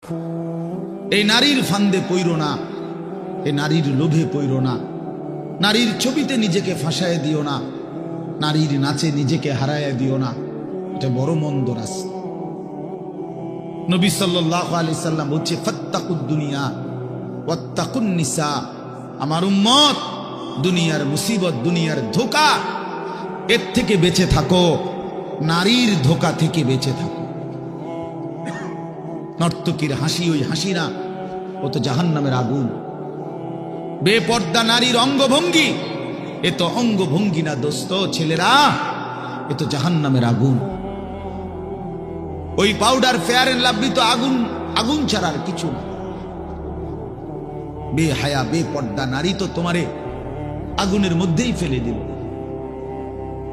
এই নারীর ফান্দে পইরো না, এই নারীর লোভে পইরো না, নারীর ছবিতে নিজেকে ফাঁসায় দিও না, নারীর নাচে নিজেকে হারায় দিও না। এটা বড় মন্দ রাস্তা। নবী সাল্লাল্লাহু আলাইহি সাল্লাম বলছে, ফাত্তাকুদ দুনিয়া ওয়াত্তাকুন নিসা। আমার উম্মত, দুনিয়ার মুসিবত, দুনিয়ার ধোঁকা, এর থেকে বেঁচে থাকো, নারীর ধোঁকা থেকে বেঁচে থাকো। নর্তকীর হাসি ওই হাসি না, ও তো জাহান্নামের আগুন। বেপর্দা নারীর অঙ্গভঙ্গি, এ তো অঙ্গভঙ্গি না দোস্ত, ছেলেরা, এ তো জাহান্নামের আগুন। ওই পাউডার, ফেয়ার এন্ড লাভলি তো আগুন, আগুন ছাড়ার কিছু না। বেহায়া বেপর্দা নারী তো তোমারে আগুনের মধ্যেই ফেলে দিল,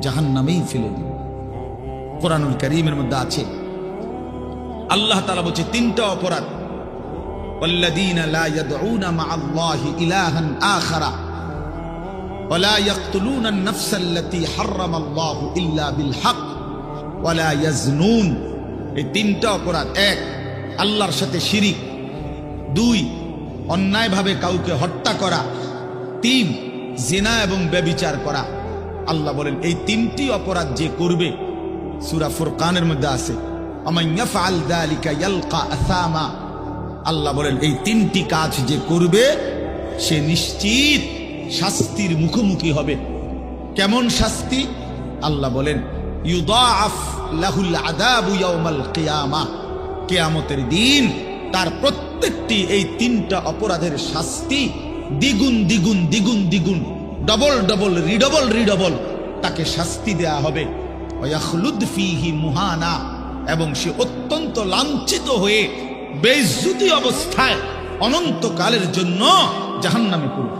জাহান্নামেই ফেলে দিল। কোরআনুল কারীমের মধ্যে আছে, আল্লাহ তাআলা বলছে তিনটা অপরাধ, ওয়াল্লাযীনা লা ইয়াদউনা মা'আল্লাহি ইলাহান আখারা ওয়া লা ইয়াকতুলুনা আন-নাফসা আল্লাতী হারামাল্লাহু ইল্লা বিল হক ওয়া লা ইয়াজনুন। এই তিনটা অপরাধ। এক, আল্লাহর সাথে শিরিক। দুই, অন্যায়ভাবে কাউকে হত্যা করা। তিন, জিনা এবং ব্যভিচার করা। আল্লাহ বলেন এই তিনটি অপরাধ যে করবে, সূরা ফুরকানের মধ্যে আছে, আমান ইয়াফআল যালিকা ইয়ালকা আসামা। আল্লাহ বলেন এই তিনটি কাজ যে করবে সে নিশ্চিত শাস্তির মুখোমুখি হবে। কেমন শাস্তি? আল্লাহ বলেন ইউদাআফ লাহুল আযাবু ইয়াউমাল কিয়ামা। কিয়ামতের দিন তার প্রত্যেকটি এই তিনটা অপরাধের শাস্তি দ্বিগুণ দ্বিগুণ দ্বিগুণ দ্বিগুণ, ডবল ডবল, রিডবল রিডবল তাকে শাস্তি দেয়া হবে। ওয়াখলুদ ফীহি মুহানা, এবং সে অত্যন্ত লাঞ্ছিত হয়ে বেইজ্জতি অবস্থায় অনন্তকালের জন্য জাহান্নামে পড়বে।